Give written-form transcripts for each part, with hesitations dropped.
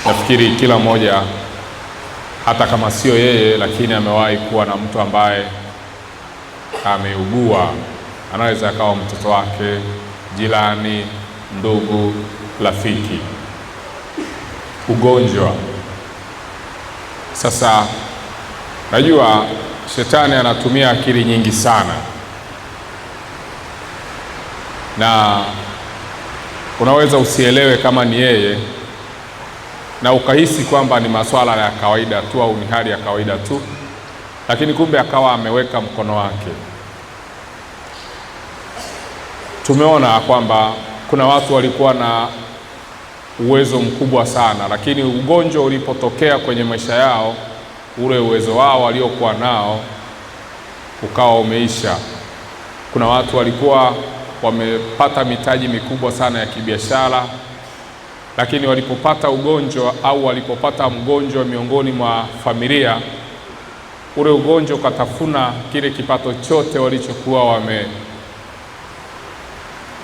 Nafikiri kila mmoja, hata kama sio yeye, lakini amewahi kuwa na mtu ambaye ameugua. Anaweza akawa mtoto wake, jirani, ndugu, rafiki. Ugonjwa. Sasa najua shetani anatumia akili nyingi sana, na unaweza usielewe kama ni yeye na ukahisi kwamba ni masuala ya kawaida tu au ni hali ya kawaida tu, lakini kumbe akawa ameweka mkono wake. Tumeona kwamba kuna watu walikuwa na uwezo mkubwa sana, lakini ugonjwa ulipotokea kwenye maisha yao, ule uwezo wao waliokuwa nao ukawa umeisha. Kuna watu walikuwa wamepata mitaji mikubwa sana ya kibiashara, lakini walipopata ugonjwa au walipopata mgonjwa miongoni mwa familia, ule ugonjwa ukatafuna kile kipato chote walichokuwa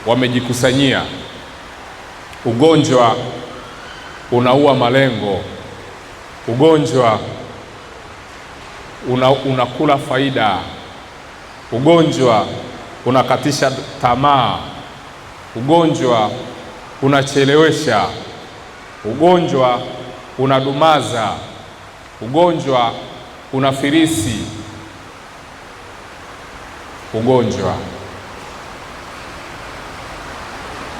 wamejikusanyia. Ugonjwa unaua malengo. Ugonjwa unakula faida. Ugonjwa unakatisha tamaa. Ugonjwa unachelewesha. Ugonjwa unadumaza. Ugonjwa unafirisi. Ugonjwa.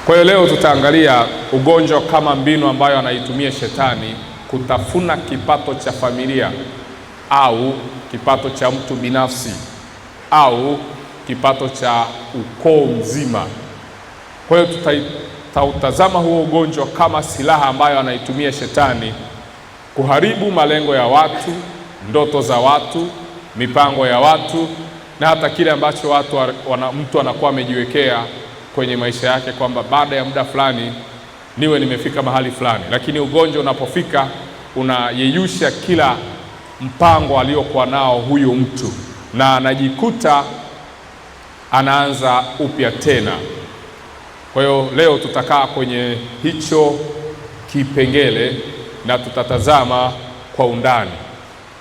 Kwa hiyo leo tutaangalia ugonjwa kama mbinu ambayo anaitumia shetani kutafuna kipato cha familia au kipato cha mtu binafsi au kipato cha ukoo mzima. Kwa hiyo tutautazama huo ugonjwa kama silaha ambayo anaitumia shetani kuharibu malengo ya watu, ndoto za watu, mipango ya watu, na hata kile ambacho mtu anakuwa amejiwekea kwenye maisha yake kwamba baada ya muda fulani niwe nimefika mahali fulani. Lakini ugonjwa unapofika unayeyusha kila mpango aliokuwa nao huyu mtu, na anajikuta anaanza upya tena. Kwa hiyo leo tutakaa kwenye hicho kipengele na tutatazama kwa undani.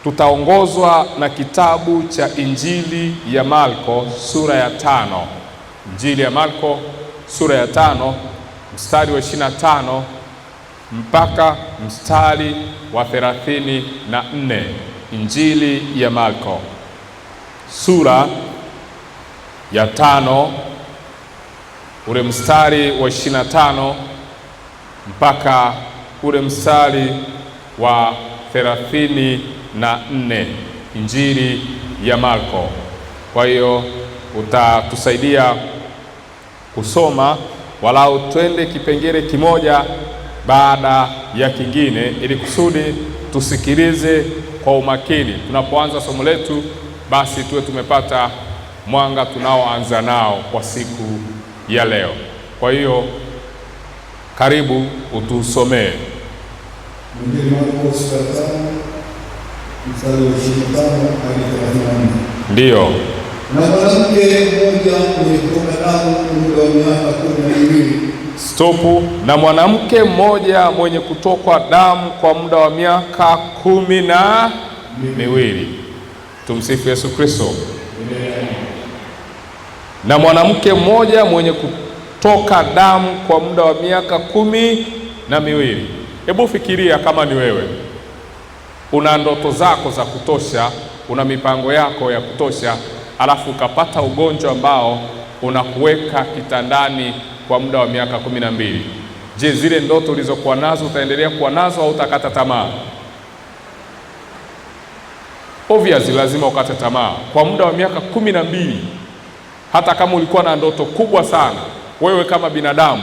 Tutaongozwa na kitabu cha Injili ya Marko sura ya 5. Injili ya Marko sura ya 5 mstari wa 25 mpaka mstari wa 34. Injili ya Marko sura ya 5 ule mstari wa 25 mpaka ule mstari wa 34. Injili ya Marko. Kwa hiyo utatusaidia kusoma walau twende kipengele kimoja baada ya kingine, ili kusudi tusikilize kwa umakini. Tunapoanza somo letu, basi tuwe tumepata mwanga tunaoanza nao kwa siku ya leo. Kwa hiyo karibu utusomee. Injili ya Marko sura ya 5 mstari wa 25 hadi 34. Ndiyo. Na mwanamke mmoja mwenye kutoka damu muda wa miaka 12. Stopu. Na mwanamke mmoja mwenye kutokwa damu kwa muda wa miaka 12. Tumsifu Yesu Kristo. Na mwanamke mmoja mwenye kutoka damu kwa muda wa miaka 12. Hebu fikiria kama ni wewe, una ndoto zako za kutosha, una mipango yako ya kutosha, alafu ukapata ugonjwa ambao unakuweka kitandani kwa muda wa miaka 12. Je, zile ndoto ulizokuwa nazo utaendelea kuwa nazo au utakata tamaa? Obviously lazima ukate tamaa. Kwa muda wa miaka 12, hata kama ulikuwa na ndoto kubwa sana, wewe kama binadamu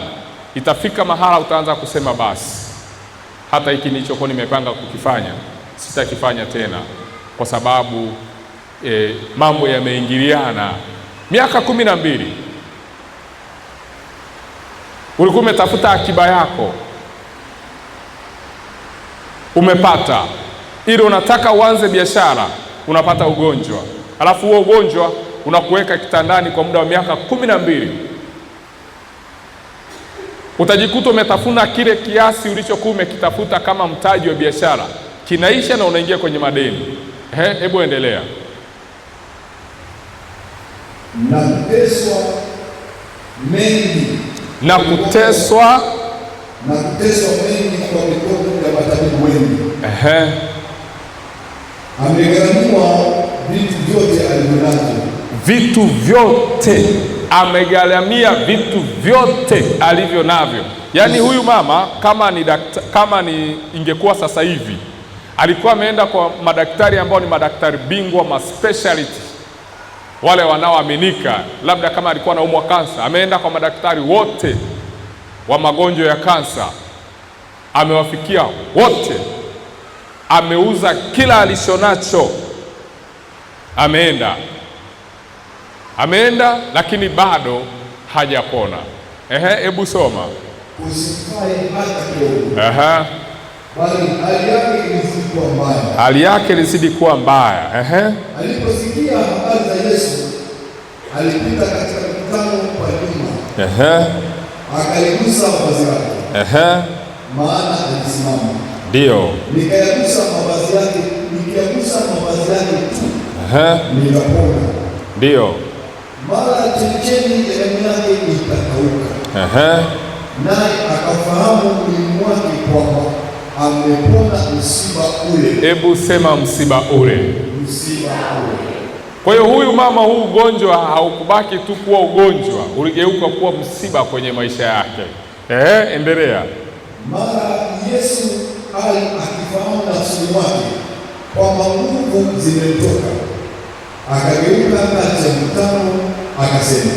itafika mahala utaanza kusema basi, hata hiki nilichokuwa nimepanga kukifanya sitakifanya tena, kwa sababu mambo yameingiliana. Miaka 12 ulikuwa umetafuta akiba yako, umepata, ili unataka uanze biashara, unapata ugonjwa, alafu huo ugonjwa unakuweka kitandani kwa muda wa miaka 12. Utajikuta umetafuna kile kiasi ulichokuwa umekitafuta kama mtaji wa biashara, kinaisha na unaingia kwenye madeni. Hebu endelea. Na kuteswa mengi mengi kwa mikono ya matabibu wengi. Amegharamiwa vitu vyote alivyonavyo. Vitu vyote, amegharamia vitu vyote alivyo navyo. Yaani huyu mama kama ni ingekuwa sasa hivi, alikuwa ameenda kwa madaktari ambao ni madaktari bingwa, ma speciality, wale wanaoaminika. Labda kama alikuwa anaumwa kansa, ameenda kwa madaktari wote wa magonjwa ya kansa, amewafikia wote, ameuza kila alichonacho, ameenda lakini bado hajapona. Hebu soma. Usifai hata kidogo. Bali hali yake ilizidi kuwa mbaya. Aliposikia habari za Yesu, alipita katika mkutano kwa nyuma. Akaligusa vazi lake. Maana alisimama. Ndio. Nikayagusa mavazi yake tu. Nikapona. Ndio. Mara chemchemi ya damu yake ikakauka. Naye akafahamu mwilini wake kwamba amepona msiba ule. Hebu sema msiba ule. Msiba ule. Kwa hiyo huyu mama, huu ugonjwa haukubaki tu kuwa ugonjwa, uligeuka kuwa msiba kwenye maisha yake. Endelea. Mara Yesu akifahamu nafsini mwake kwamba nguvu zimetoka, akageuka kati ya mkutano akasema,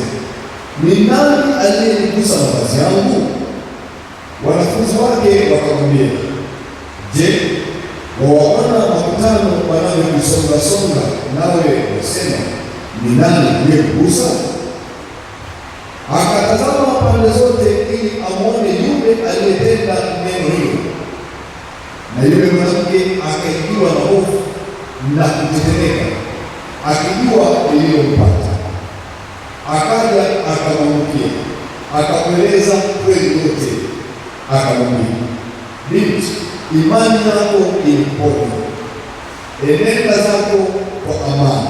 ni nani aliyenigusa mavazi yangu? Wanafunzi wake wakamwambia, je, waona makutano wanavyosonga nawe wasema, ni nani aliyekugusa? Akatazama pande zote ili amwone yule aliyetenda neno hilo, na yule mwanamke akaingiwa na hofu na kutetemeka, akijua iliyompata. Akaja akamwangukia, akamweleza kweli yote. Akamwambia, binti, imani yako ilikuponya, enenda zako kwa amani,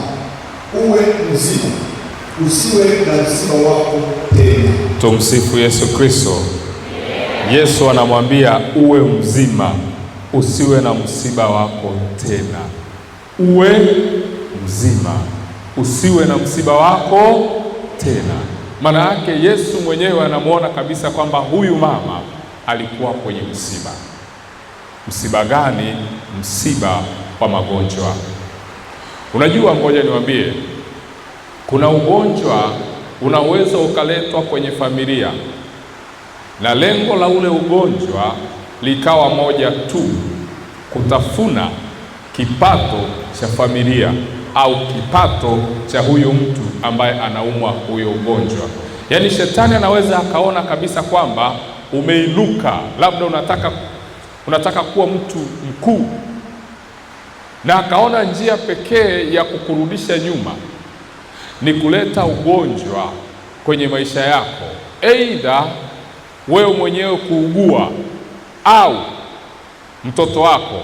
uwe mzima, usiwe na msiba wako tena. Tumsifu Yesu Kristo. Yesu anamwambia uwe mzima, usiwe na msiba wako tena. Uwe mzima, usiwe na msiba wako tena. Maana yake Yesu mwenyewe anamwona kabisa kwamba huyu mama alikuwa kwenye msiba. Msiba gani? Msiba wa magonjwa. Unajua, ngoja niwaambie, kuna ugonjwa unaweza ukaletwa kwenye familia na lengo la ule ugonjwa likawa moja tu, kutafuna kipato cha familia au kipato cha huyu mtu ambaye anaumwa huyo ugonjwa. Yaani shetani anaweza akaona kabisa kwamba umeinuka, labda unataka kuwa mtu mkuu, na akaona njia pekee ya kukurudisha nyuma ni kuleta ugonjwa kwenye maisha yako, aidha wewe mwenyewe kuugua au mtoto wako,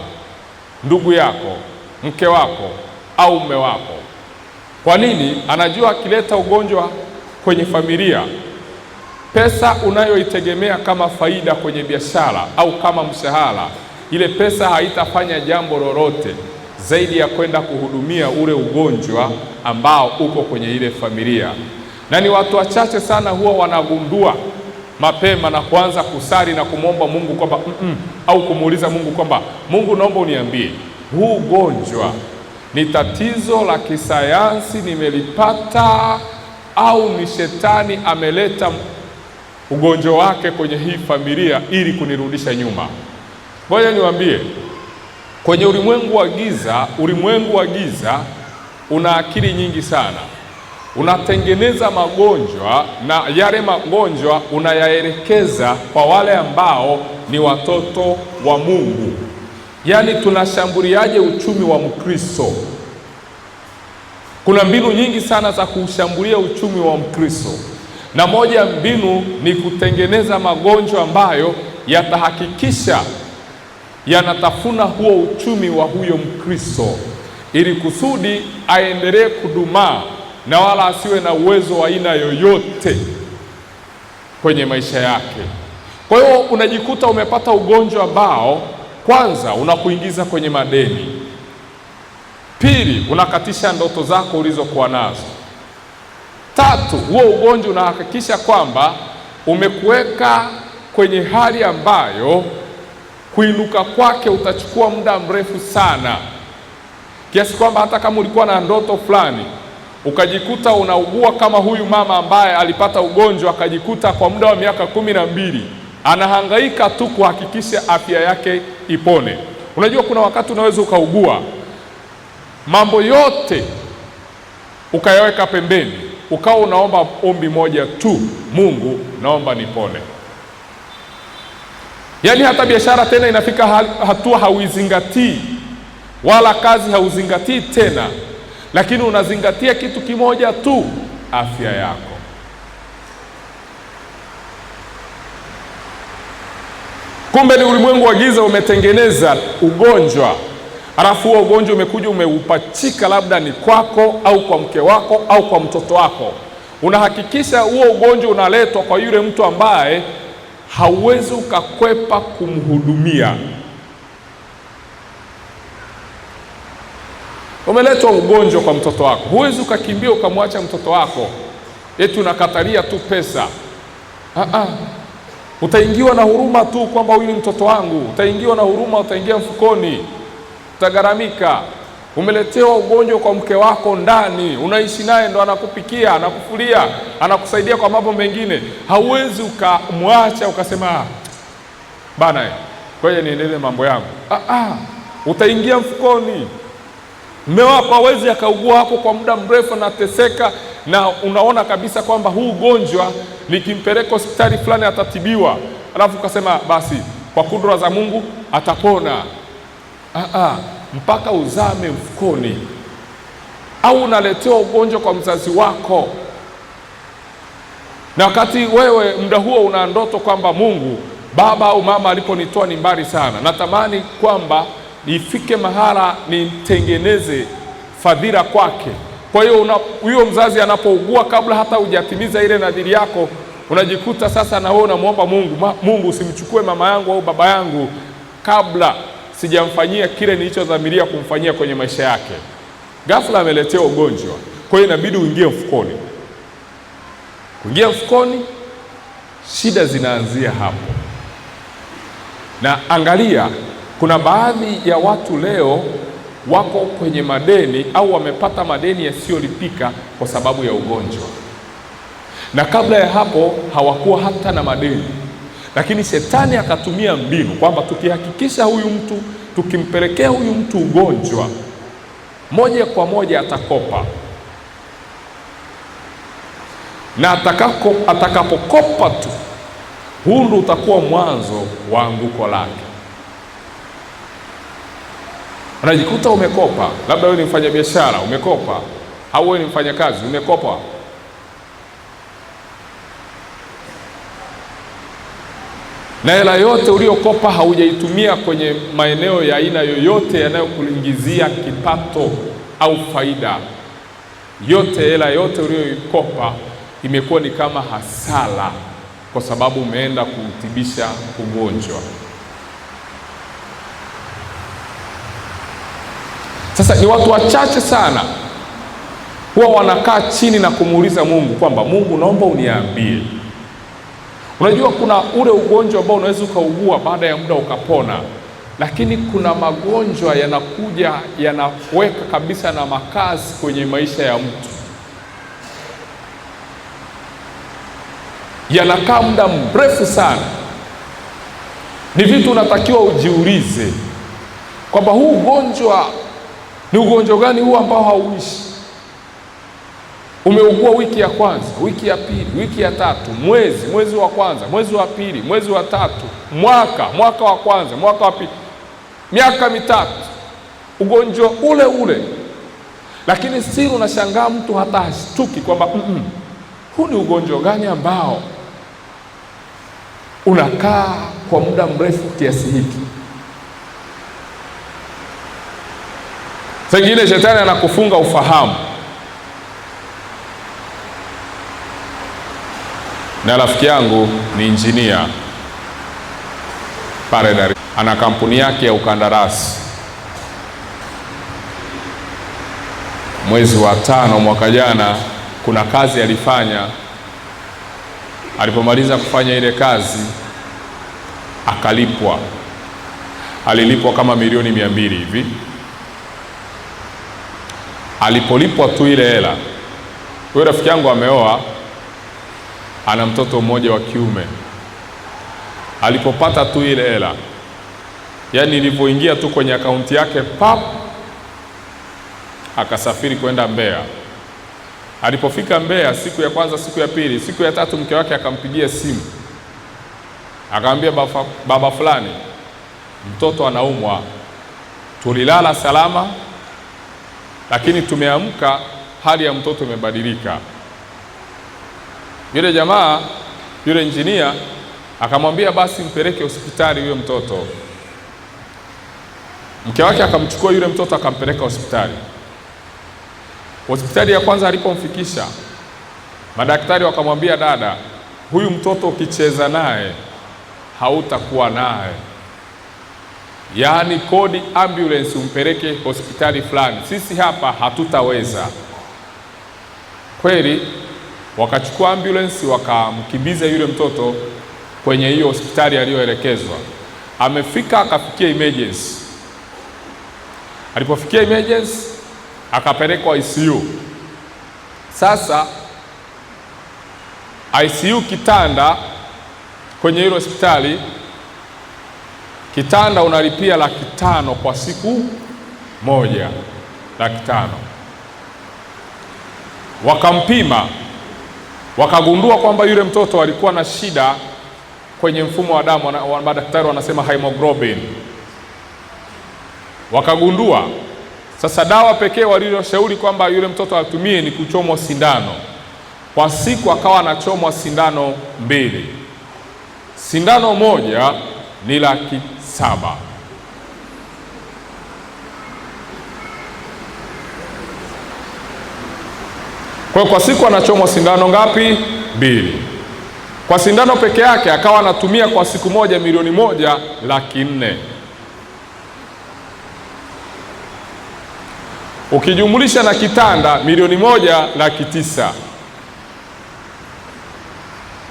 ndugu yako, mke wako au mume wako. Kwa nini? Anajua akileta ugonjwa kwenye familia, pesa unayoitegemea kama faida kwenye biashara au kama mshahara, ile pesa haitafanya jambo lolote zaidi ya kwenda kuhudumia ule ugonjwa ambao uko kwenye ile familia. Na ni watu wachache sana huwa wanagundua mapema na kuanza kusali na kumwomba Mungu kwamba au kumuuliza Mungu kwamba, Mungu, naomba uniambie, huu ugonjwa ni tatizo la kisayansi nimelipata au ni shetani ameleta ugonjwa wake kwenye hii familia ili kunirudisha nyuma? Ngoja niwaambie, kwenye ulimwengu wa giza una akili nyingi sana. Unatengeneza magonjwa na yale magonjwa unayaelekeza kwa wale ambao ni watoto wa Mungu. Yaani tunashambuliaje uchumi wa Mkristo? Kuna mbinu nyingi sana za kushambulia uchumi wa Mkristo. na moja mbinu ni kutengeneza magonjwa ambayo yatahakikisha yanatafuna huo uchumi wa huyo Mkristo, ili kusudi aendelee kudumaa na wala asiwe na uwezo wa aina yoyote kwenye maisha yake. Kwa hiyo unajikuta umepata ugonjwa ambao kwanza unakuingiza kwenye madeni, pili unakatisha ndoto zako ulizokuwa nazo, tatu huo ugonjwa unahakikisha kwamba umekuweka kwenye hali ambayo kuinuka kwake utachukua muda mrefu sana, kiasi kwamba hata kama ulikuwa na ndoto fulani ukajikuta unaugua kama huyu mama ambaye alipata ugonjwa akajikuta kwa muda wa miaka 12 anahangaika tu kuhakikisha afya yake ipone. Unajua kuna wakati unaweza ukaugua mambo yote ukayaweka pembeni, ukawa unaomba ombi moja tu, Mungu naomba nipone. Yaani hata biashara tena inafika hatua hauizingatii, wala kazi hauzingatii tena, lakini unazingatia kitu kimoja tu, afya yako. Kumbe ni ulimwengu wa giza umetengeneza ugonjwa, alafu huo ugonjwa umekuja umeupachika, labda ni kwako au kwa mke wako au kwa mtoto wako. Unahakikisha huo ugonjwa unaletwa kwa yule mtu ambaye hauwezi ukakwepa kumhudumia. Umeletwa ugonjwa kwa mtoto wako, huwezi ukakimbia ukamwacha mtoto wako eti unakatalia tu pesa. Utaingiwa na huruma tu kwamba huyu ni mtoto wangu, utaingiwa na huruma, utaingia mfukoni, utagaramika. Umeletewa ugonjwa kwa mke wako ndani, unaishi naye, ndo anakupikia, anakufulia, anakusaidia kwa mambo mengine. Hauwezi ukamwacha ukasema bana, ngoja niendelee mambo yangu. Utaingia mfukoni. Mume wako hawezi akaugua hapo kwa muda mrefu na teseka, na unaona kabisa kwamba huu ugonjwa nikimpeleka hospitali fulani atatibiwa, alafu ukasema basi kwa kudura za Mungu atapona. Mpaka uzame mfukoni. Au unaletewa ugonjwa kwa mzazi wako, na wakati wewe muda huo una ndoto kwamba Mungu, baba au mama aliponitoa ni mbali sana, natamani kwamba ifike mahala nitengeneze fadhila kwake. Kwa hiyo huyo mzazi anapougua, kabla hata hujatimiza ile nadhiri yako, unajikuta sasa na wewe unamwomba Mungu, Mungu usimchukue mama yangu au baba yangu kabla sijamfanyia kile nilichodhamiria kumfanyia kwenye maisha yake. Ghafla ameletewa ugonjwa, kwa hiyo inabidi uingie mfukoni. Kuingia mfukoni, shida zinaanzia hapo. Na angalia, kuna baadhi ya watu leo wako kwenye madeni au wamepata madeni yasiyolipika kwa sababu ya ugonjwa, na kabla ya hapo hawakuwa hata na madeni, lakini shetani akatumia mbinu kwamba tukihakikisha huyu mtu, tukimpelekea huyu mtu ugonjwa, moja kwa moja atakopa, na atakapokopa tu, huu ndio utakuwa mwanzo wa anguko lake. Unajikuta umekopa, labda wewe ni mfanyabiashara umekopa, au wewe ni mfanyakazi umekopa. Na hela yote uliokopa haujaitumia kwenye maeneo ya aina yoyote yanayokuingizia kipato au faida. Yote, hela yote ulioikopa imekuwa ni kama hasara, kwa sababu umeenda kutibisha ugonjwa. Sasa ni watu wachache sana huwa wanakaa chini na kumuuliza Mungu kwamba Mungu, naomba uniambie. Unajua kuna ule ugonjwa ambao unaweza ukaugua baada ya muda ukapona, lakini kuna magonjwa yanakuja yanaweka kabisa na makazi kwenye maisha ya mtu, yanakaa muda mrefu sana. Ni vitu unatakiwa ujiulize kwamba huu ugonjwa ni ugonjwa gani huu ambao hauishi? Umeugua wiki ya kwanza, wiki ya pili, wiki ya tatu, mwezi wa kwanza, mwezi wa pili, mwezi wa tatu, mwaka wa kwanza, mwaka wa pili, miaka mitatu, ugonjwa ule ule. Lakini siri, unashangaa mtu hata hashtuki kwamba huu ni ugonjwa gani ambao unakaa kwa muda mrefu kiasi hiki? Pengine shetani anakufunga ufahamu. Na rafiki yangu ni injinia pale Dar, ana kampuni yake ya ukandarasi. Mwezi wa 5 mwaka jana, kuna kazi alifanya. Alipomaliza kufanya ile kazi akalipwa, alilipwa kama milioni 200 hivi. Alipolipwa tu ile hela, huyo rafiki yangu ameoa, ana mtoto mmoja wa kiume. Alipopata tu ile hela, yani ilivyoingia tu kwenye akaunti yake, pap, akasafiri kwenda Mbeya. Alipofika Mbeya, siku ya kwanza, siku ya pili, siku ya tatu, mke wake akampigia simu, akamwambia, baba fulani, mtoto anaumwa, tulilala salama, lakini tumeamka hali ya mtoto imebadilika. Yule jamaa, yule injinia akamwambia, basi mpeleke hospitali huyo mtoto. Mke wake akamchukua yule mtoto akampeleka hospitali. Hospitali ya kwanza alipomfikisha, madaktari wakamwambia, dada, huyu mtoto ukicheza naye hautakuwa naye, yaani kodi ambulance umpeleke hospitali fulani, sisi hapa hatutaweza. Kweli wakachukua ambulance wakamkimbiza yule mtoto kwenye hiyo hospitali aliyoelekezwa. Amefika, akafikia emergency. Alipofikia emergency akapelekwa ICU. Sasa ICU kitanda kwenye ile hospitali, kitanda unalipia 500,000 kwa siku moja, 500,000. Wakampima, wakagundua kwamba yule mtoto alikuwa na shida kwenye mfumo wa damu, wa madaktari wanasema hemoglobin. Wakagundua sasa dawa pekee waliloshauri kwamba yule mtoto atumie ni kuchomwa sindano. Kwa siku akawa anachomwa sindano 2. Sindano moja ni 700,000. Kwa siku anachomwa sindano ngapi? 2. Kwa sindano peke yake akawa anatumia kwa siku moja milioni 1,400,000. Ukijumulisha na kitanda milioni 1,900,000.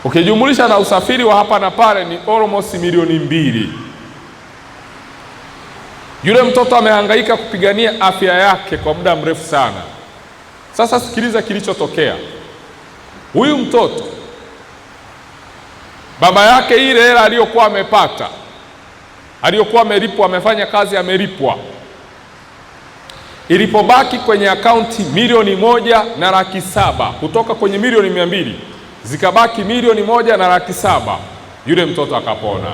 Ukijumulisha na usafiri wa hapa na pale ni almost milioni 2. Yule mtoto amehangaika kupigania afya yake kwa muda mrefu sana. Sasa sikiliza kilichotokea. Huyu mtoto, baba yake ile hela aliyokuwa amepata, aliyokuwa amelipwa, amefanya kazi amelipwa, ilipobaki kwenye akaunti milioni 1,700,000 kutoka kwenye milioni 200, zikabaki milioni 1,700,000, yule mtoto akapona.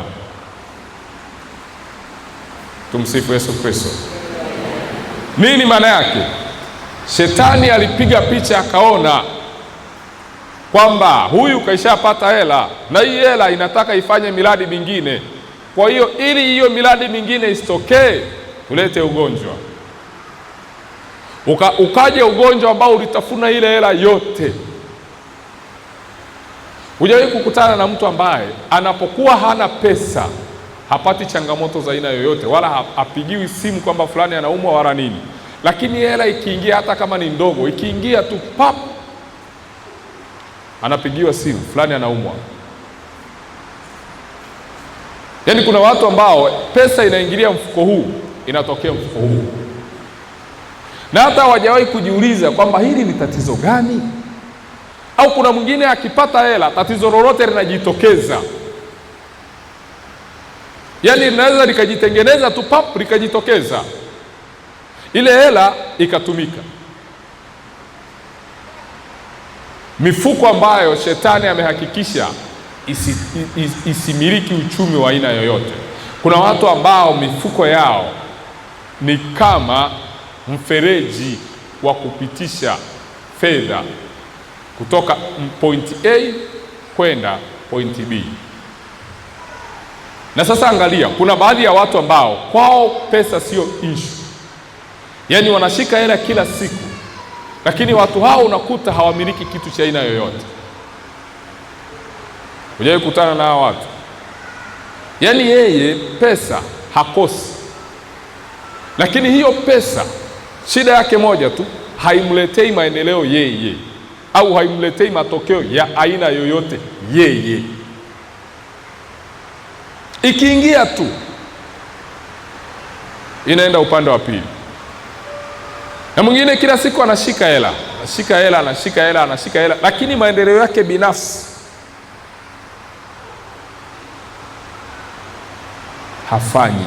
Tumsifu Yesu Kristo. Nini maana yake? Shetani alipiga picha akaona kwamba huyu kaishapata hela na hii hela inataka ifanye miradi mingine. Kwa hiyo ili hiyo miradi mingine isitokee, tulete ugonjwa. Ukaje ugonjwa ambao ulitafuna ile hela yote. Hujawahi kukutana na mtu ambaye anapokuwa hana pesa hapati changamoto za aina yoyote, wala hapigiwi simu kwamba fulani anaumwa wala nini, lakini hela ikiingia, hata kama ni ndogo, ikiingia tu pap, anapigiwa simu, fulani anaumwa. Yaani kuna watu ambao pesa inaingilia mfuko huu, inatokea mfuko huu, na hata hawajawahi kujiuliza kwamba hili ni tatizo gani. Au kuna mwingine akipata hela, tatizo lolote linajitokeza, yaani linaweza likajitengeneza tu pap, likajitokeza, ile hela ikatumika. Mifuko ambayo shetani amehakikisha isimiliki uchumi wa aina yoyote. Kuna watu ambao mifuko yao ni kama mfereji wa kupitisha fedha kutoka point A kwenda point B. Na sasa angalia, kuna baadhi ya watu ambao kwao pesa sio issue, yaani wanashika hela kila siku, lakini watu hao unakuta hawamiliki kitu cha aina yoyote. Hujawahi kukutana na hao watu? Yaani yeye pesa hakosi, lakini hiyo pesa shida yake moja tu, haimletei maendeleo yeye, au haimletei matokeo ya aina yoyote yeye. Ikiingia tu inaenda upande wa pili. Na mwingine kila siku anashika hela, lakini maendeleo yake binafsi hafanyi.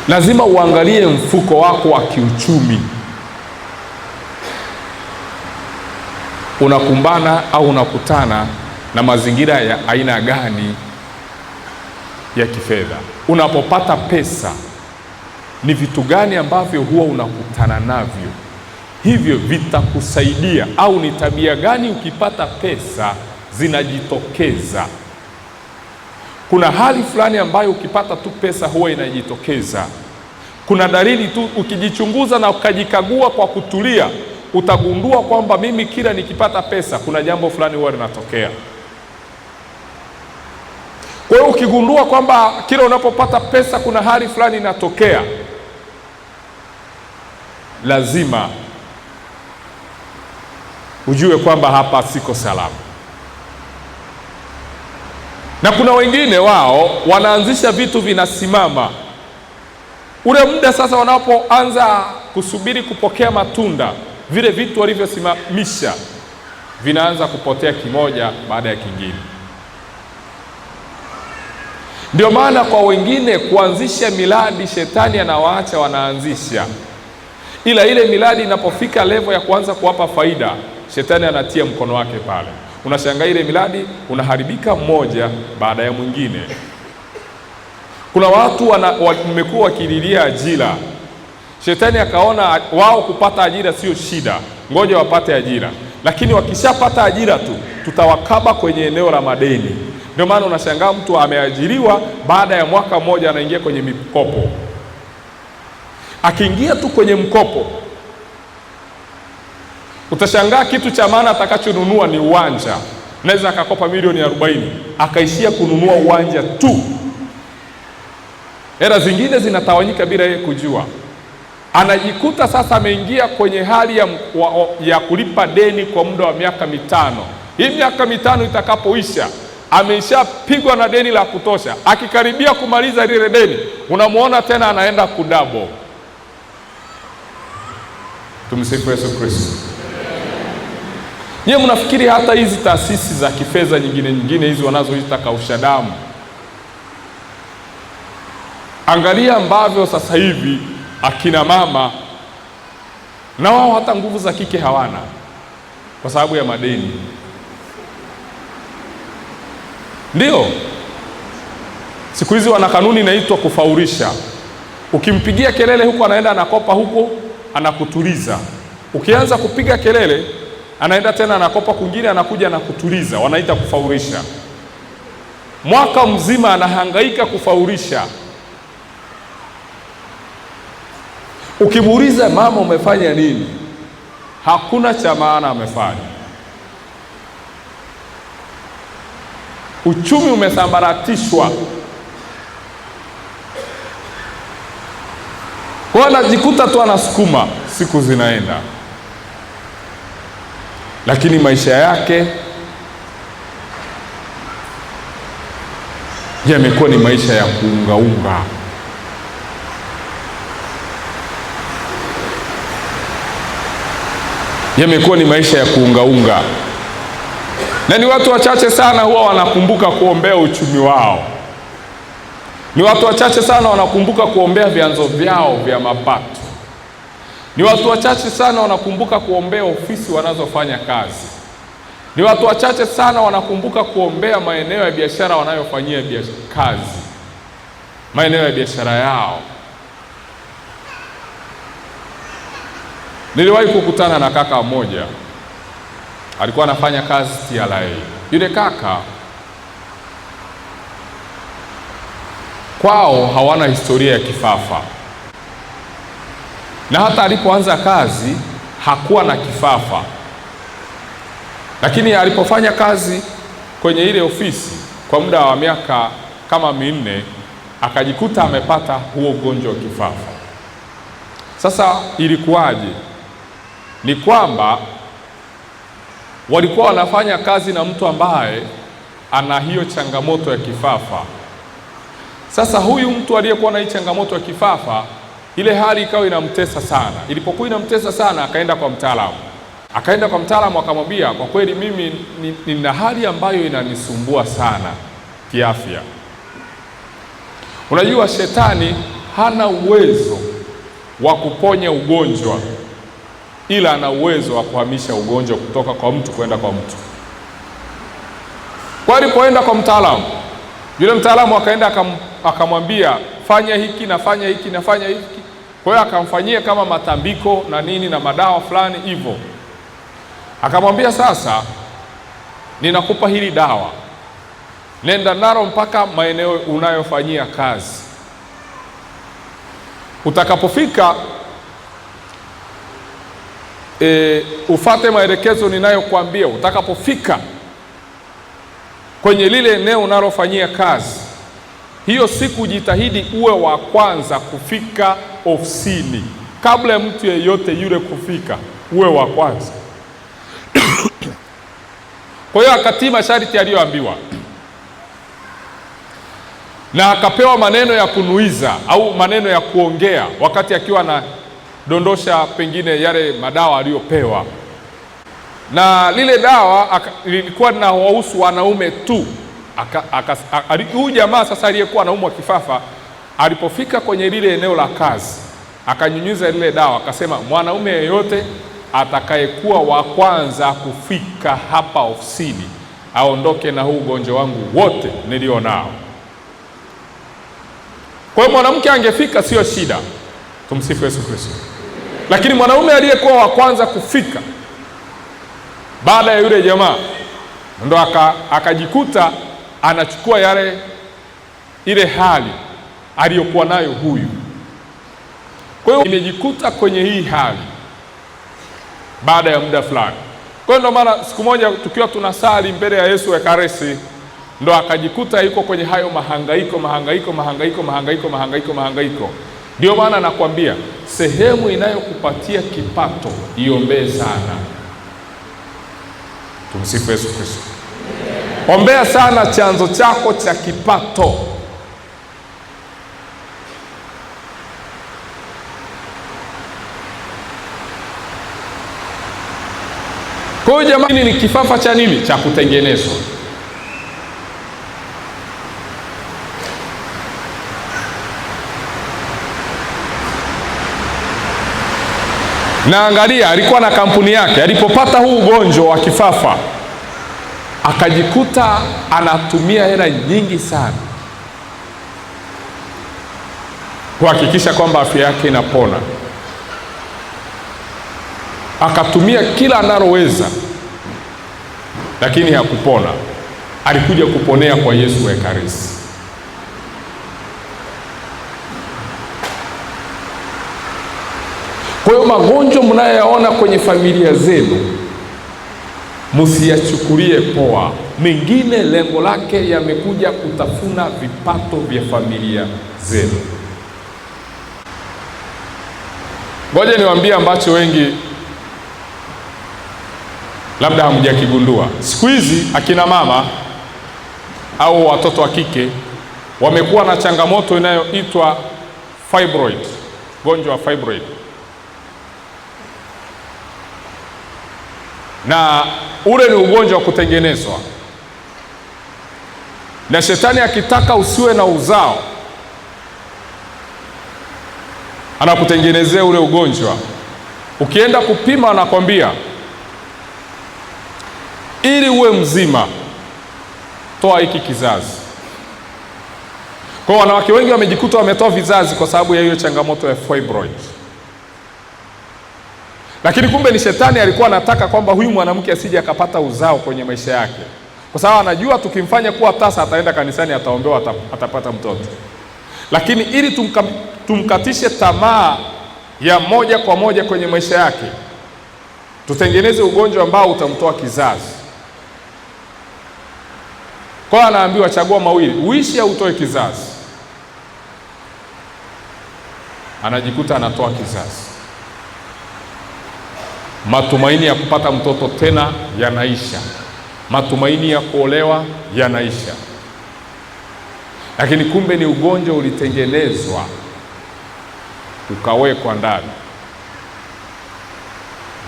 Lazima uangalie mfuko wako wa kiuchumi. Unakumbana au unakutana na mazingira ya aina gani ya kifedha? Unapopata pesa, ni vitu gani ambavyo huwa unakutana navyo? Hivyo vitakusaidia, au ni tabia gani ukipata pesa zinajitokeza? Kuna hali fulani ambayo ukipata tu pesa huwa inajitokeza. Kuna dalili tu, ukijichunguza na ukajikagua kwa kutulia, utagundua kwamba mimi kila nikipata pesa kuna jambo fulani huwa linatokea. Kwa hiyo ukigundua kwamba kila unapopata pesa kuna hali fulani inatokea, lazima ujue kwamba hapa siko salama. Na kuna wengine wao wanaanzisha vitu vinasimama. Ule muda sasa wanapoanza kusubiri kupokea matunda, vile vitu walivyosimamisha vinaanza kupotea kimoja baada ya kingine. Ndio maana kwa wengine kuanzisha miradi, shetani anawaacha wanaanzisha, ila ile miradi inapofika level ya kuanza kuwapa faida, shetani anatia mkono wake pale. Unashangaa ile miradi unaharibika mmoja baada ya mwingine. Kuna watu wamekuwa wakililia ajira, shetani akaona wao kupata ajira sio shida, ngoja wapate ajira, lakini wakishapata ajira tu tutawakaba kwenye eneo la madeni. Ndio maana unashangaa mtu ameajiriwa, baada ya mwaka mmoja anaingia kwenye mikopo. Akiingia tu kwenye mkopo, utashangaa kitu cha maana atakachonunua ni uwanja. Naweza akakopa milioni 40 akaishia kununua uwanja tu, hela zingine zinatawanyika bila yeye kujua. Anajikuta sasa ameingia kwenye hali ya kulipa deni kwa muda wa miaka 5. Hii miaka 5 itakapoisha, ameshapigwa na deni la kutosha. Akikaribia kumaliza lile deni, unamuona tena anaenda kudabo. Tumsifu Yesu Kristo. Nyie mnafikiri hata hizi taasisi za kifedha nyingine hizi wanazoita kausha damu, angalia ambavyo sasa hivi akina mama na wao hata nguvu za kike hawana kwa sababu ya madeni. Ndio siku hizi wana kanuni inaitwa kufaurisha. Ukimpigia kelele huko, anaenda anakopa huko, anakutuliza. Ukianza kupiga kelele, anaenda tena anakopa kwingine, anakuja anakutuliza. Wanaita kufaurisha. Mwaka mzima anahangaika kufaurisha. Ukimuuliza mama, umefanya nini? Hakuna cha maana amefanya. Uchumi umesambaratishwa. Kwa anajikuta tu anasukuma, siku zinaenda, lakini maisha yake yamekuwa ni maisha ya kuungaunga. Yamekuwa ni maisha ya kuungaunga. Na ni watu wachache sana huwa wanakumbuka kuombea uchumi wao. Ni watu wachache sana wanakumbuka kuombea vyanzo vyao vya mapato. Ni watu wachache sana wanakumbuka kuombea ofisi wanazofanya kazi. Ni watu wachache sana wanakumbuka kuombea maeneo ya biashara wanayofanyia kazi, maeneo ya biashara yao. Niliwahi kukutana na kaka mmoja, alikuwa anafanya kazi TRA. Yule kaka kwao hawana historia ya kifafa, na hata alipoanza kazi hakuwa na kifafa, lakini alipofanya kazi kwenye ile ofisi kwa muda wa miaka kama 4 akajikuta amepata huo ugonjwa wa kifafa. Sasa ilikuwaje? Ni kwamba walikuwa wanafanya kazi na mtu ambaye ana hiyo changamoto ya kifafa. Sasa huyu mtu aliyekuwa na hii changamoto ya kifafa, ile hali ikawa inamtesa sana. Ilipokuwa inamtesa sana, akaenda kwa mtaalamu. Akamwambia, kwa kweli mimi nina hali ambayo inanisumbua sana kiafya. Unajua, shetani hana uwezo wa kuponya ugonjwa, ila ana uwezo wa kuhamisha ugonjwa kutoka kwa mtu kwenda kwa mtu. Kwa alipoenda kwa mtaalamu, yule mtaalamu akaenda akamwambia, fanya hiki na fanya hiki na fanya hiki. Kwa hiyo akamfanyia kama matambiko na nini na madawa fulani hivyo. Akamwambia, sasa ninakupa hili dawa, nenda nalo mpaka maeneo unayofanyia kazi. Utakapofika ufate maelekezo ninayokuambia. Utakapofika kwenye lile eneo unalofanyia kazi, hiyo siku jitahidi uwe wa kwanza kufika ofisini. Kabla ya mtu yeyote yule kufika, uwe wa kwanza. Kwa hiyo akatii masharti aliyoambiwa, na akapewa maneno ya kunuiza au maneno ya kuongea wakati akiwa anadondosha pengine yale madawa aliyopewa. Na lile dawa lilikuwa linawahusu wanaume tu. Huyu jamaa sasa aliyekuwa anaumwa kifafa, alipofika kwenye lile eneo la kazi, akanyunyiza lile dawa, akasema, mwanaume yeyote atakayekuwa wa kwanza kufika hapa ofisini aondoke na huu ugonjwa wangu wote nilio nao. Kwa hiyo mwanamke angefika sio shida, tumsifu Yesu Kristo. Lakini mwanaume aliyekuwa wa kwanza kufika baada ya yule jamaa, ndo akajikuta anachukua ile hali aliyokuwa nayo huyu. Kwa hiyo imejikuta kwenye hii hali baada ya muda fulani. Kwa hiyo ndo maana siku moja tukiwa tunasali mbele ya Yesu Ekaristi, ndo akajikuta yuko kwenye hayo mahangaiko. Ndio maana nakwambia, sehemu inayokupatia kipato iombee sana. Tumsifu Yesu Kristo. Ombea sana chanzo chako cha kipato. Kwa hiyo jamani, ni kifafa cha nini? Cha kutengenezwa. Na angalia, alikuwa na kampuni yake. Alipopata huu ugonjwa wa kifafa, akajikuta anatumia hela nyingi sana kuhakikisha kwamba afya yake inapona. Akatumia kila analoweza, lakini hakupona. Alikuja kuponea kwa Yesu Ekaristi. Kwa hiyo magonjwa mnayoyaona kwenye familia zenu, msiyachukulie poa. Mengine lengo lake yamekuja kutafuna vipato vya familia zenu. Ngoja niwaambie ambacho wengi labda hamjakigundua. Siku hizi akina mama au watoto wa kike wamekuwa na changamoto inayoitwa fibroid, ugonjwa wa fibroid. Na ule ni ugonjwa wa kutengenezwa, na shetani akitaka usiwe na uzao, anakutengenezea ule ugonjwa. Ukienda kupima, anakwambia ili uwe mzima, toa hiki kizazi. Kwa wanawake wengi wamejikuta wametoa vizazi kwa sababu ya hiyo changamoto ya fibroid. Lakini kumbe ni shetani alikuwa anataka kwamba huyu mwanamke asije akapata uzao kwenye maisha yake, kwa sababu anajua tukimfanya kuwa tasa ataenda kanisani, ataombewa, atapata mtoto. Lakini ili tumkatishe tamaa ya moja kwa moja kwenye maisha yake, tutengeneze ugonjwa ambao utamtoa kizazi. Kwa hiyo anaambiwa chagua mawili, uishi au utoe kizazi. Anajikuta anatoa kizazi. Matumaini ya kupata mtoto tena yanaisha, matumaini ya kuolewa yanaisha. Lakini kumbe ni ugonjwa ulitengenezwa ukawekwa ndani,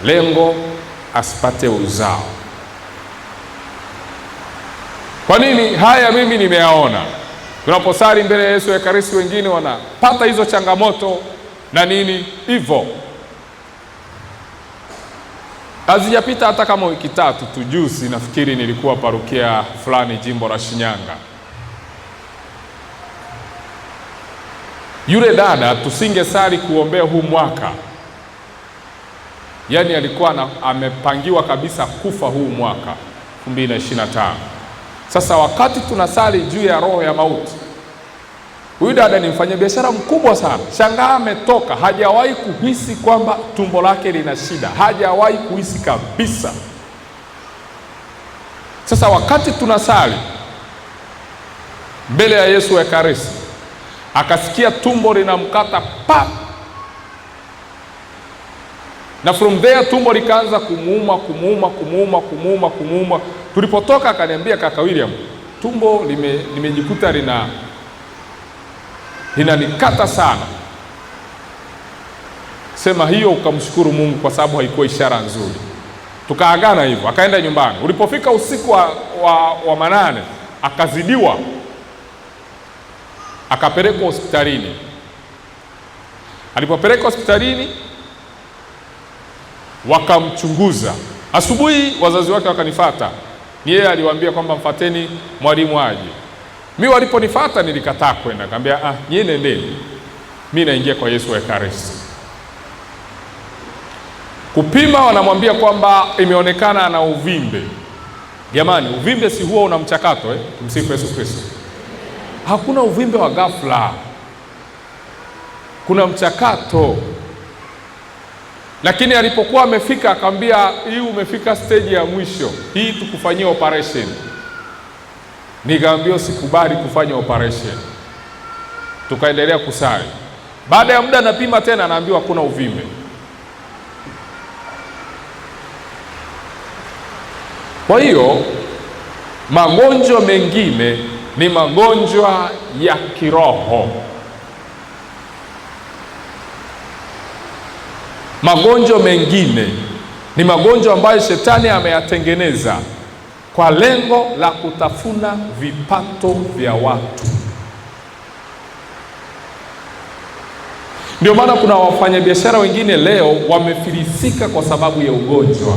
lengo asipate uzao. Kwa nini? Haya mimi nimeyaona tunaposali mbele ya Yesu Ekaristi, wengine wanapata hizo changamoto na nini hivyo. Hazijapita hata kama wiki tatu tu, juzi nafikiri nilikuwa parokia fulani jimbo la Shinyanga. Yule dada tusingesali kuombea huu mwaka, yaani alikuwa amepangiwa kabisa kufa huu mwaka 2025. Sasa wakati tunasali juu ya roho ya mauti, huyu dada ni mfanyabiashara mkubwa sana, shangaa ametoka, hajawahi kuhisi kwamba tumbo lake lina shida, hajawahi kuhisi kabisa. Sasa wakati tunasali mbele ya Yesu Ekaristi, akasikia tumbo linamkata pa, na from there tumbo likaanza kumuuma. Tulipotoka akaniambia, kaka William, tumbo limejikuta linanikata sana. Sema hiyo ukamshukuru Mungu kwa sababu haikuwa ishara nzuri. Tukaagana hivyo, akaenda nyumbani. Ulipofika usiku wa manane, akazidiwa, akapelekwa hospitalini. Alipopelekwa hospitalini wakamchunguza. Asubuhi wazazi wake wakanifuata, ni yeye aliwaambia kwamba mfateni mwalimu aje. Mimi waliponifuata nilikataa kwenda, nikamwambia nyie nendeni, mimi naingia kwa Yesu Ekaristi. Kupima, wanamwambia kwamba imeonekana ana uvimbe. Jamani, uvimbe si huwa una mchakato Tumsifu Yesu Kristo. Hakuna uvimbe wa ghafla, kuna mchakato. Lakini alipokuwa amefika, akamwambia, hii umefika stage ya mwisho, hii tukufanyia operation. Nikamwambia sikubali kufanya operation. Tukaendelea kusali. Baada ya muda napima tena, anaambiwa kuna uvimbe. Kwa hiyo magonjwa mengine ni magonjwa ya kiroho. Magonjwa mengine ni magonjwa ambayo shetani ameyatengeneza kwa lengo la kutafuna vipato vya watu. Ndio maana kuna wafanyabiashara wengine leo wamefilisika kwa sababu ya ugonjwa.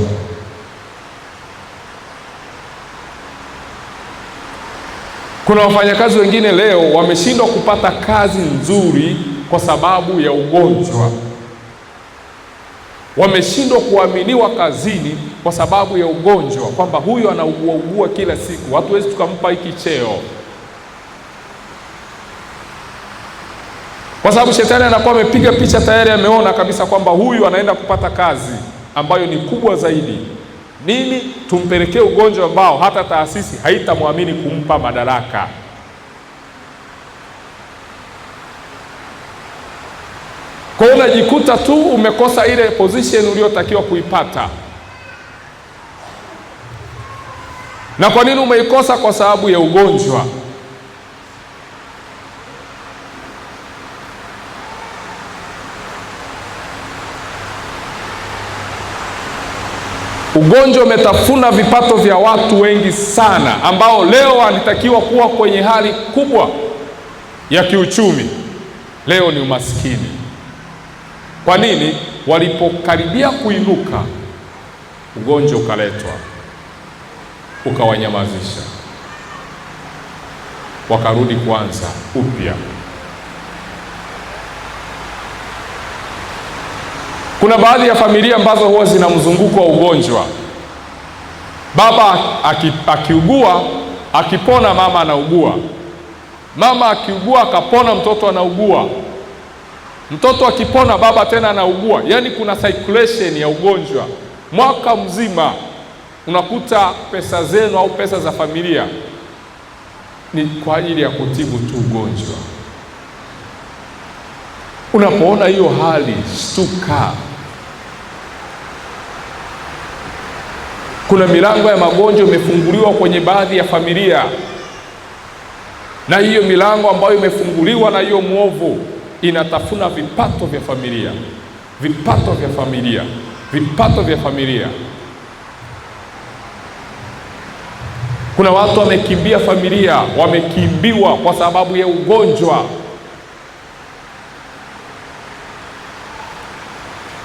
Kuna wafanyakazi wengine leo wameshindwa kupata kazi nzuri kwa sababu ya ugonjwa. Wameshindwa kuaminiwa kazini kwa sababu ya ugonjwa, kwamba huyu anaugua kila siku, hatuwezi tukampa hiki cheo. Kwa sababu shetani anakuwa amepiga picha tayari, ameona kabisa kwamba huyu anaenda kupata kazi ambayo ni kubwa zaidi. Nini? Tumpelekee ugonjwa ambao hata taasisi haitamwamini kumpa madaraka. Kwa hiyo unajikuta tu umekosa ile position uliyotakiwa kuipata. Na kwa nini umeikosa? Kwa sababu ya ugonjwa. Ugonjwa umetafuna vipato vya watu wengi sana, ambao leo walitakiwa kuwa kwenye hali kubwa ya kiuchumi, leo ni umaskini. Kwa nini? Walipokaribia kuinuka, ugonjwa ukaletwa ukawanyamazisha, wakarudi kuanza upya. Kuna baadhi ya familia ambazo huwa zina mzunguko wa ugonjwa. Baba akiugua, akipona mama anaugua. Mama akiugua akapona, mtoto anaugua. Mtoto akipona, baba tena anaugua. Yaani kuna circulation ya ugonjwa mwaka mzima. Unakuta pesa zenu au pesa za familia ni kwa ajili ya kutibu tu ugonjwa. Unapoona hiyo hali, shtuka. Kuna milango ya magonjwa imefunguliwa kwenye baadhi ya familia, na hiyo milango ambayo imefunguliwa na hiyo mwovu inatafuna vipato vya familia, vipato vya familia, vipato vya familia. Kuna watu wamekimbia familia, wamekimbiwa kwa sababu ya ugonjwa.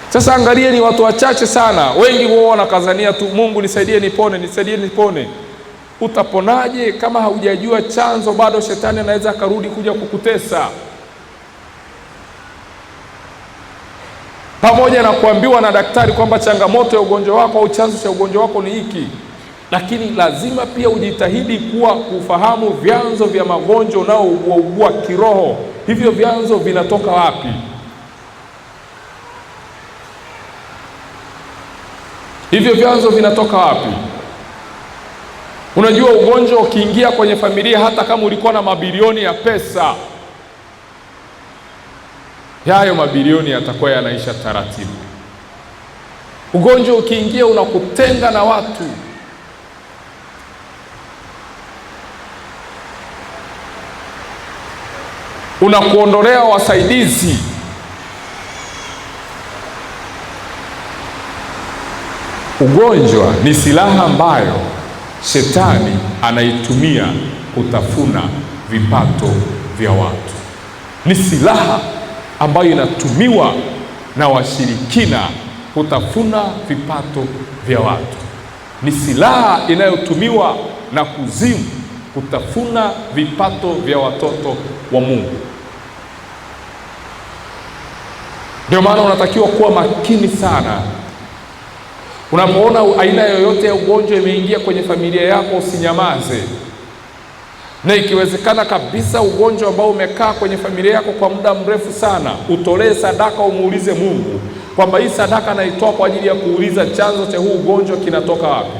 Sasa angalia, ni watu wachache sana. Wengi wao wanakazania tu, Mungu nisaidie nipone, nisaidie nipone. Utaponaje kama haujajua chanzo? Bado shetani anaweza akarudi kuja kukutesa. Pamoja na kuambiwa na daktari kwamba changamoto ya ugonjwa wako au chanzo cha ugonjwa wako ni hiki, lakini lazima pia ujitahidi kufahamu vyanzo vya magonjwa unaougua kiroho. Hivyo vyanzo vinatoka wapi? Hivyo vyanzo vinatoka wapi? Unajua, ugonjwa ukiingia kwenye familia, hata kama ulikuwa na mabilioni ya pesa, hayo mabilioni yatakuwa yanaisha taratibu. Ugonjwa ukiingia unakutenga na watu. Unakuondolea wasaidizi. Ugonjwa ni silaha ambayo shetani anaitumia kutafuna vipato vya watu. Ni silaha ambayo inatumiwa na washirikina kutafuna vipato vya watu. Ni silaha inayotumiwa na kuzimu kutafuna vipato vya watoto wa Mungu. Ndio maana unatakiwa kuwa makini sana. Unapoona aina yoyote ya ugonjwa imeingia kwenye familia yako, usinyamaze. Na ikiwezekana kabisa ugonjwa ambao umekaa kwenye familia yako kwa muda mrefu sana, utolee sadaka, umuulize Mungu kwamba hii sadaka naitoa kwa ajili ya kuuliza chanzo cha huu ugonjwa kinatoka wapi.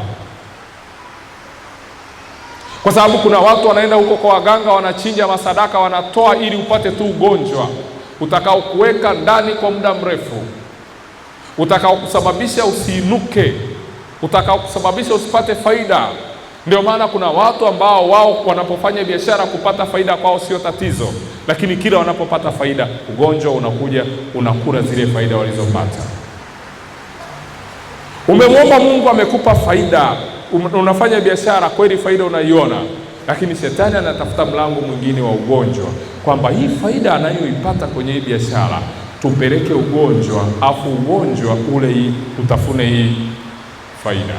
Kwa sababu kuna watu wanaenda huko kwa waganga, wanachinja masadaka, wanatoa ili upate tu ugonjwa utakao kuweka ndani kwa muda mrefu, utakao kusababisha usiinuke, utakao kusababisha usipate faida. Ndio maana kuna watu ambao wao wanapofanya biashara kupata faida kwao sio tatizo, lakini kila wanapopata faida ugonjwa unakuja unakula zile faida walizopata. Umemwomba Mungu, amekupa faida, unafanya biashara kweli, faida unaiona, lakini shetani anatafuta mlango mwingine wa ugonjwa, kwamba hii faida anayoipata kwenye hii biashara tupeleke ugonjwa, afu ugonjwa ule hii utafune hii faida.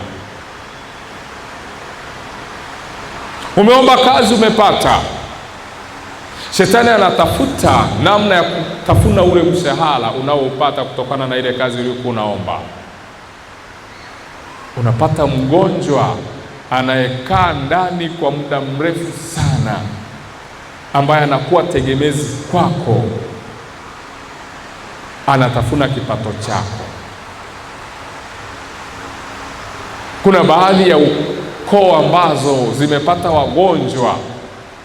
Umeomba kazi, umepata, shetani anatafuta namna ya kutafuna ule mshahara unaoupata kutokana na ile kazi uliyokuwa unaomba. Unapata mgonjwa anayekaa ndani kwa muda mrefu sana, ambaye anakuwa tegemezi kwako, anatafuna kipato chako. Kuna baadhi ya ukoo ambazo zimepata wagonjwa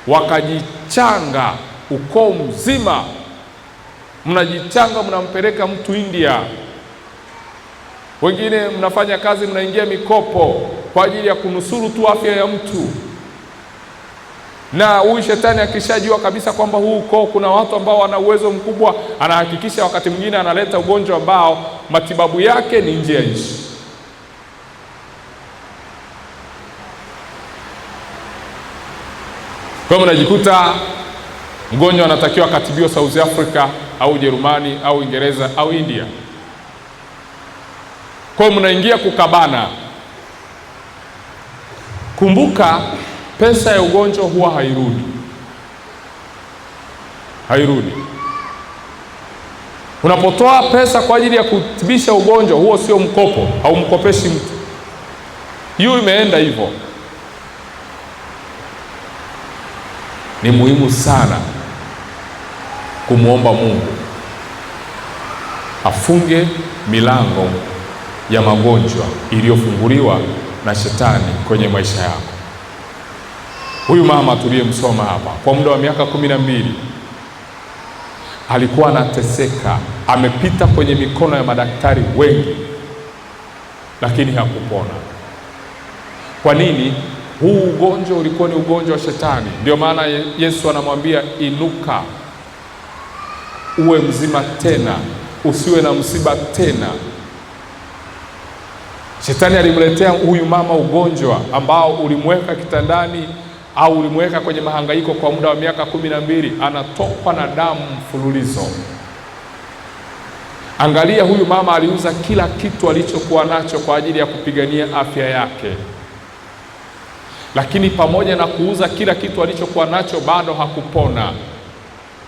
wakajichanga, ukoo mzima mnajichanga, mnampeleka mtu India. Wengine mnafanya kazi, mnaingia mikopo kwa ajili ya kunusuru tu afya ya mtu. Na huyu shetani akishajua kabisa kwamba huu ukoo kuna watu ambao wana uwezo mkubwa, anahakikisha wakati mwingine analeta ugonjwa ambao matibabu yake ni nje ya nchi. Kwa hiyo mnajikuta mgonjwa anatakiwa akatibiwa South Africa au Ujerumani au Uingereza au India. Kwa hiyo mnaingia kukabana. Kumbuka, pesa ya ugonjwa huwa hairudi. Unapotoa pesa kwa ajili ya kutibisha ugonjwa, huo sio mkopo, haumkopeshi mtu. Hiyo imeenda hivyo. Ni muhimu sana kumwomba Mungu afunge milango ya magonjwa iliyofunguliwa na shetani kwenye maisha yako. Huyu mama tuliyemsoma hapa, kwa muda wa miaka 12 alikuwa anateseka, amepita kwenye mikono ya madaktari wengi, lakini hakupona. Kwa nini? Huu ugonjwa ulikuwa ni ugonjwa wa shetani. Ndio maana Yesu anamwambia, inuka uwe mzima tena, usiwe na msiba tena. Shetani alimletea huyu mama ugonjwa ambao ulimweka kitandani au ulimweka kwenye mahangaiko kwa muda wa miaka 12, anatokwa na damu mfululizo. Angalia, huyu mama aliuza kila kitu alichokuwa nacho kwa ajili ya kupigania afya yake, lakini pamoja na kuuza kila kitu alichokuwa nacho bado hakupona.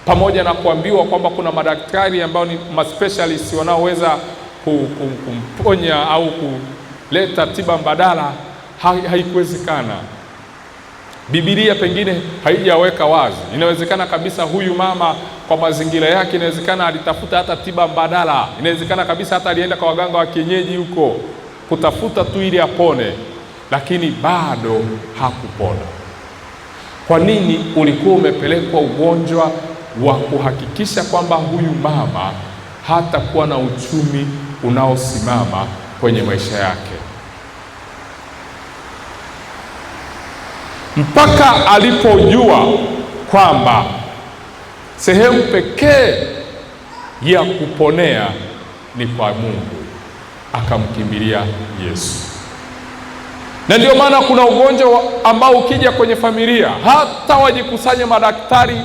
Pamoja na kuambiwa kwamba kuna madaktari ambao ni maspecialist wanaoweza kumponya au kuleta tiba mbadala, haikuwezekana. Biblia pengine haijaweka wazi. Inawezekana kabisa huyu mama kwa mazingira yake, inawezekana alitafuta hata tiba mbadala, inawezekana kabisa hata alienda kwa waganga wa kienyeji huko kutafuta tu ili apone, lakini bado hakupona. Kwa nini? Ulikuwa umepelekwa ugonjwa wa kuhakikisha kwamba huyu mama hatakuwa na uchumi unaosimama kwenye maisha yake, mpaka alipojua kwamba sehemu pekee ya kuponea ni kwa Mungu, akamkimbilia Yesu. Na ndio maana kuna ugonjwa ambao ukija kwenye familia, hata wajikusanye madaktari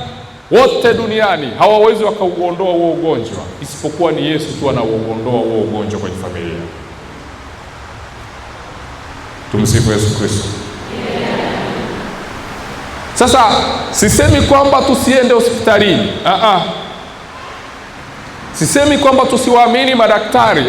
wote duniani hawawezi wakauondoa huo ugonjwa, isipokuwa ni Yesu tu anauondoa huo ugonjwa kwenye familia. Tumsifu Yesu Kristo. Sasa sisemi kwamba tusiende hospitalini, sisemi kwamba tusiwaamini madaktari,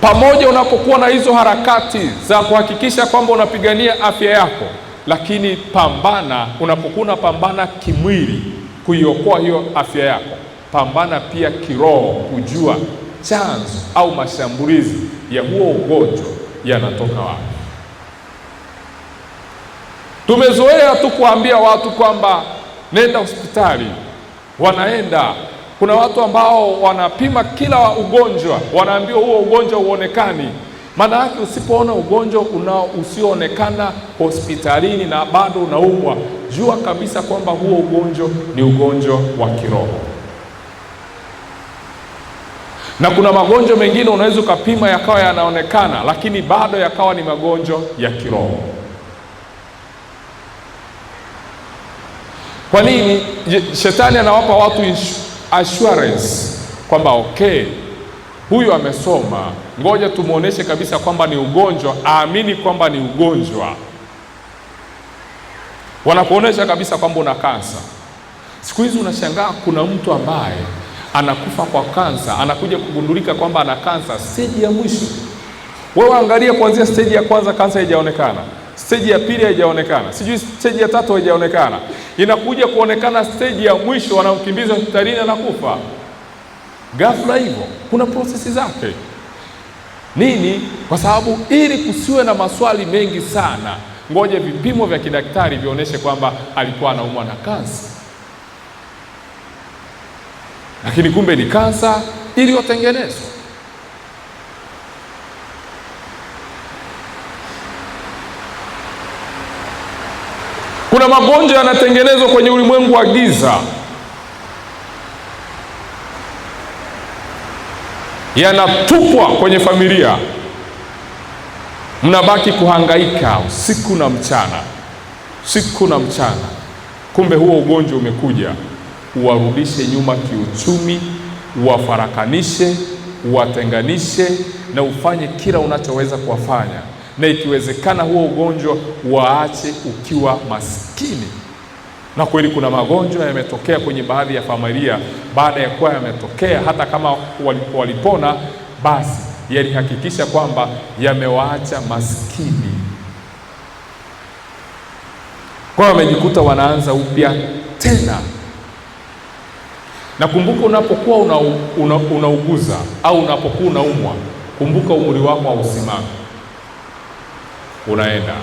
pamoja unapokuwa na hizo harakati za kuhakikisha kwamba unapigania afya yako, lakini pambana, unapokuwa unapambana kimwili kuiokoa hiyo afya yako, pambana pia kiroho kujua chanzo au mashambulizi ya huo ugonjwa yanatoka wapi. Tumezoea tu kuambia watu kwamba nenda hospitali, wanaenda. Kuna watu ambao wanapima kila ugonjwa, wanaambiwa huo ugonjwa uonekani. Maana yake usipoona ugonjwa usioonekana hospitalini na bado unaumwa, jua kabisa kwamba huo ugonjwa ni ugonjwa wa kiroho. Na kuna magonjwa mengine unaweza ukapima yakawa yanaonekana, lakini bado yakawa ni magonjwa ya kiroho. Kwa nini? Shetani anawapa watu assurance kwamba okay, huyu amesoma, ngoja tumuoneshe kabisa kwamba ni ugonjwa, aamini kwamba ni ugonjwa. Wanakuonesha kabisa kwamba una kansa. Siku hizi unashangaa kuna mtu ambaye anakufa kwa kansa, anakuja kugundulika kwamba ana kansa stage ya mwisho. Wewe angalia, kuanzia stage ya kwanza kansa haijaonekana, stage ya pili haijaonekana, sijui stage ya tatu haijaonekana, inakuja kuonekana stage ya mwisho, wanamkimbiza hospitalini, anakufa ghafla hivyo. Kuna prosesi zake. Nini? Kwa sababu ili kusiwe na maswali mengi sana, ngoja vipimo vya kidaktari vionyeshe kwamba alikuwa anaumwa na kansa, lakini kumbe ni kansa iliyotengenezwa. Kuna magonjwa yanatengenezwa kwenye ulimwengu wa giza, yanatupwa kwenye familia, mnabaki kuhangaika usiku na mchana, usiku na mchana. Kumbe huo ugonjwa umekuja uwarudishe nyuma kiuchumi, uwafarakanishe, uwatenganishe, na ufanye kila unachoweza kuwafanya, na ikiwezekana huo ugonjwa waache ukiwa maskini. Na kweli kuna magonjwa yametokea kwenye baadhi ya familia, baada ya kuwa yametokea, hata kama walipona, basi yalihakikisha kwamba yamewaacha maskini. Kwa hiyo wamejikuta wanaanza upya tena. Na kumbuka, unapokuwa unauguza au unapokuwa unaumwa, kumbuka umri wako hausimami, unaenda.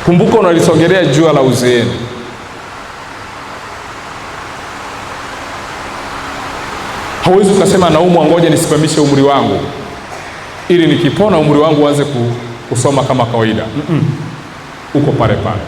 Kumbuka unalisogelea jua la uzeeni. Hauwezi ukasema naumwa, ngoja nisimamishe umri wangu ili nikipona umri wangu uanze kusoma kama kawaida. Uko pale pale.